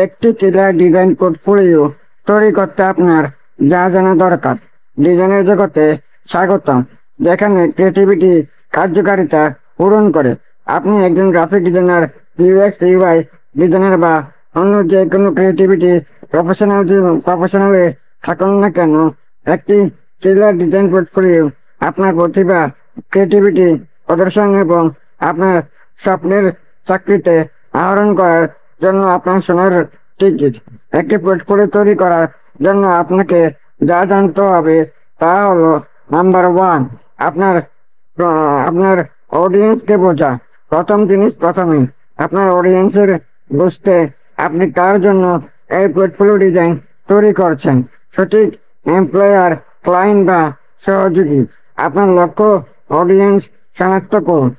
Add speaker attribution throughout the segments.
Speaker 1: একটি clear design portfolio তৈরি করতে আপনার যা জানা দরকার। ডিজাইনের জগতে স্বাগতম, যেখানে ক্রিয়েটিভিটি কার্যকারিতা পূরণ করে। আপনি একজন graphic designer, UX UI designer বা অন্য যে কোনো ক্রিয়েটিভিটি প্রফেশনালে থাকুন না কেন, একটি ক্লিয়ার ডিজাইন পোর্টফোলিও আপনার প্রতিভা, ক্রিয়েটিভিটি প্রদর্শন এবং আপনার স্বপ্নের চাকরিতে আহরণ করার জন্য আপনার সোনার টিকিট। একটি পোর্টফোলিও তৈরি করার জন্য আপনাকে যা জানতে হবে তা হলো: নাম্বার 1, আপনার আপনার অডিয়েন্সকে বোঝা। প্রথম জিনিস প্রথমেই, আপনার অডিয়েন্সের বুঝতে আপনি কার জন্য এই পোর্টফোলিও ডিজাইন তৈরি করছেন। সঠিক এমপ্লয়ার, ক্লায়েন্ট বা সহযোগী। আপনার লক্ষ্য অডিয়েন্স শনাক্ত করুন।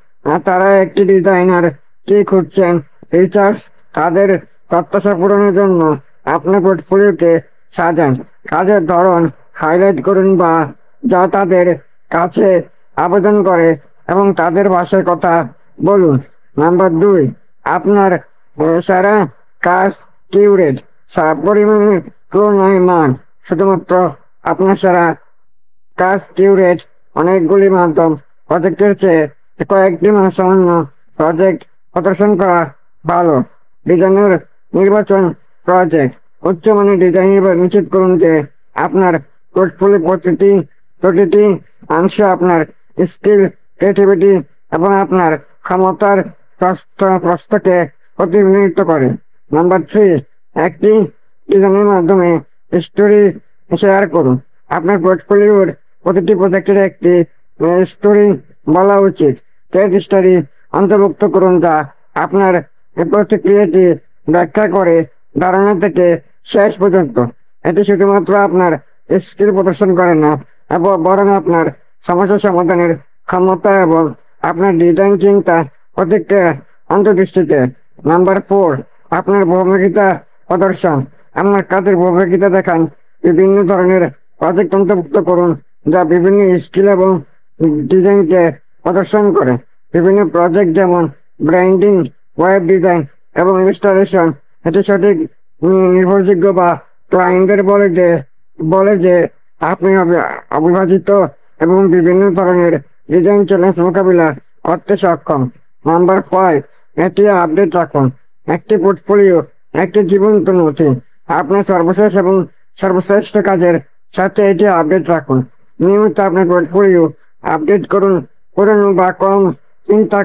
Speaker 1: তারা একটি ডিজাইনার কি খুঁজছেন, রিসার্চ তাদের প্রত্যাশা পূরণের জন্য আপনার পোর্টফোলিওকে সাজান। কাজের ধরন হাইলাইট করুন বা যা তাদের কাছে আবেদন করে এবং তাদের ভাষায় কথা বলুন। নাম্বার 2, আপনার সেরা কাজ কিউরেট। পরিমাণের তুলনায় মান। শুধুমাত্র আপনার সেরা কাজ কিউরেট অনেকগুলি মাধ্যম প্রজেক্টের চেয়ে কয়েকটি সামান্য প্রজেক্ট প্রদর্শন করা ভালো। ডিজাইনের নির্বাচন প্রজেক্ট। উচ্চমানের ডিজাইন নিশ্চিত করুন যে আপনার পোর্টফোলিও প্রতিটি অংশ আপনার স্কিল, ক্রিয়েটিভিটি এবং আপনার ক্ষমতার প্রস্তকে প্রতিনিধিত্ব করে। নাম্বার 3, একটি ডিজাইনের মাধ্যমে স্টোরি শেয়ার করুন। আপনার পোর্টফোলিওর প্রতিটি প্রজেক্টের একটি স্টোরি বলা উচিত। কেস স্টোরি অন্তর্ভুক্ত করুন যা আপনার প্রতিক্রিয়াটি ব্যাখ্যা করে ধারণা থেকে শেষ পর্যন্ত। এটি শুধুমাত্র আপনার স্কিল প্রদর্শন করে না, বরং আপনার সমস্যা সমাধানের ক্ষমতা এবং আপনার ডিজাইন চিন্তা প্রতিক্রিয়া অন্তর্দৃষ্টিতে। নাম্বার 4, আপনার বহুমুখিতা প্রদর্শন। আপনার কাজের বহুমুখিতা দেখান। বিভিন্ন ধরনের প্রজেক্ট অন্তর্ভুক্ত করুন যা বিভিন্ন স্কিল এবং ডিজাইনকে প্রদর্শন করে। বিভিন্ন প্রজেক্ট যেমন ব্র্যান্ডিং, ওয়েব ডিজাইন এবং ইনস্টলেশন। এটি সঠিক, নির্ভরযোগ্য বা ক্লায়েন্টদের বলে যে আপনি অবিভাজিত এবং বিভিন্ন ধরনের ডিজাইন চ্যালেঞ্জ মোকাবিলা করতে সক্ষম। নাম্বার 5, এটি আপডেট রাখুন। একটি পোর্টফোলিও একটি জীবন্ত নথি। আপনার সর্বশেষ এবং সর্বশ্রেষ্ঠ কাজের সাথে এটি আপডেট রাখুন। নিয়মিত আপনার পোর্টফোলিও আপডেট করুন। পুরনো বা কম চিন্তা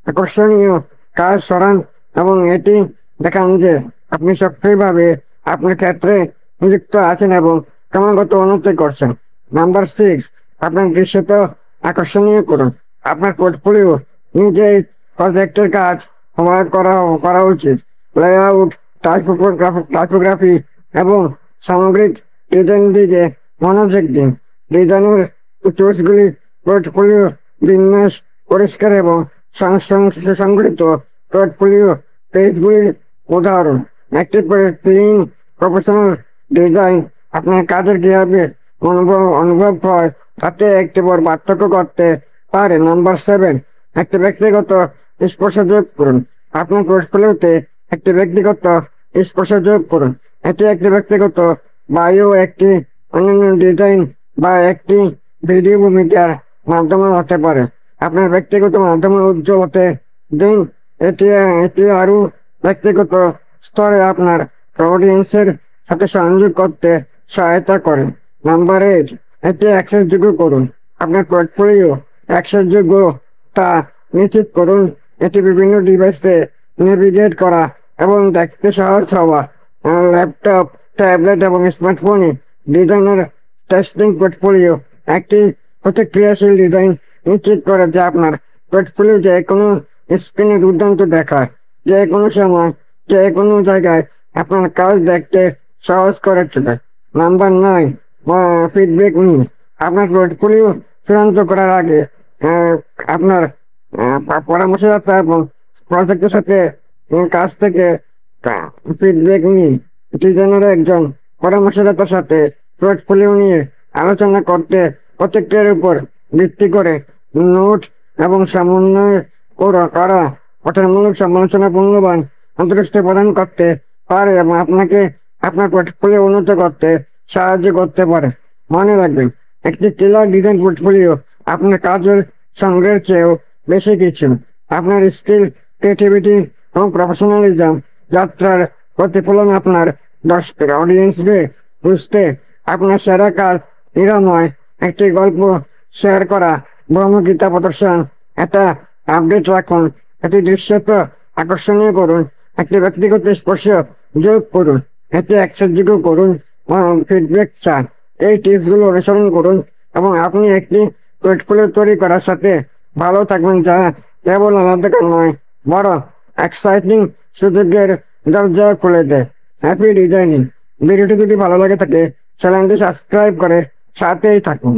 Speaker 1: আকর্ষণীয় কাজ সরান এবং এটি দেখান যে আপনি সক্রিয়ভাবে আপনার ক্ষেত্রে নিযুক্ত আছেন এবং ক্রমাগত উন্নতি করছেন। নাম্বার 6, আপনার দৃশ্যত আকর্ষণীয় করুন। আপনার পোর্টফোলিও নিজেই প্রজেক্টের কাজ করা উচিত। লেআউট, টাইপোগ্রাফি এবং সামগ্রিক ডিজাইন দিকে মনোযোগ দিন। ডিজাইনের টুলসগুলি পোর্টফোলিও বিন্যাস পরিষ্কার এবং সংগঠিত। পোর্টফোলিও পেজগুলির উদাহরণ। একটি ক্লিন প্রফেশনাল ডিজাইন আপনার কাজের কিভাবে অনুভব হয় তাতে একটি বড় পার্থক্য করতে পারে। নাম্বার 7, একটি ব্যক্তিগত স্পর্শ যোগ করুন। আপনার পোর্টফোলিওতে একটি ব্যক্তিগত স্পর্শ যোগ করুন। এটি একটি ব্যক্তিগত বায়ো, একটি অন্যান্য ডিজাইন বা একটি ভিডিও ভূমিকার মাধ্যমে হতে পারে। আপনার ব্যক্তিগত মাধ্যমে উজ্জ্বল হতে দিন। এটি আরো ব্যক্তিগত স্তরে আপনার অডিয়েন্সের সাথে সংযোগ করতে সহায়তা করে। নাম্বার 8, এটি অ্যাক্সেসযোগ্য করুন। আপনার পোর্টফোলিও অ্যাক্সেসযোগ্য তা নিশ্চিত করুন। এটি বিভিন্ন ডিভাইসে নেভিগেট করা এবং দেখতে সহজ হওয়া। ল্যাপটপ, ট্যাবলেট এবং স্মার্টফোনে ডিজাইনের টেস্টিং পোর্টফোলিও একটি প্রতিক্রিয়াশীল ডিজাইন নিশ্চিত করে যা আপনার পোর্টফোলিও যে কোনো স্ক্রিনে দুর্দান্ত দেখায়। যে কোনো সময়, যে কোনো জায়গায় আপনার কাজ দেখতে সহজ করে তোলে। নাম্বার 9, ফিডব্যাক নিন। আপনার পোর্টফোলিও চূড়ান্ত করার আগে আপনার পরামর্শদাতা এবং প্রজেক্টের সাথে কাছ থেকে ফিডব্যাক নিন। ডিজাইনের একজন পরামর্শদাতার সাথে পোর্টফোলিও নিয়ে আলোচনা করতে প্রত্যেকটার উপর ভিত্তি করে নোট এবং সমন্বয় করা গঠনমূলক সমালোচনা মূল্যবান অন্তর্দৃষ্টি প্রদান করতে পারে এবং আপনাকে আপনার পোর্টফোলিও উন্নত করতে সাহায্য করতে পারে। মনে রাখবেন, একটি ক্লিয়ার ডিজাইন পোর্টফোলিও আপনার কাজের সংগ্রহের চেয়েও বেশি কিছু। আপনার স্কিল, ক্রিয়েটিভিটি এবং প্রফেশনালিজম যাত্রার প্রতিফলন আপনার দর্শকের অডিয়েন্সকে বুঝতে আপনার সেরা কাজ নিরাময় একটি গল্প শেয়ার করা, ব্রহ্মগীতা প্রদর্শন, একটা আপডেট রাখুন, একটি দৃশ্যত আকর্ষণীয় করুন, একটি ব্যক্তিগত স্পর্শ যোগ করুন, এতে অ্যাক্সেসযোগ্য করুন, ফিডব্যাক চান। এই টিপসগুলো অনুসরণ করুন এবং আপনি একটি পোর্টফোলিও তৈরি করার সাথে ভালো থাকবেন, যা কেবল আলাদা নয় বরং এক্সাইটিং সুযোগের দরজা খুলে দেয়। Happy designing. ভিডিওটি যদি ভালো লাগে থাকে চ্যানেলটি সাবস্ক্রাইব করে সাথেই থাকুন।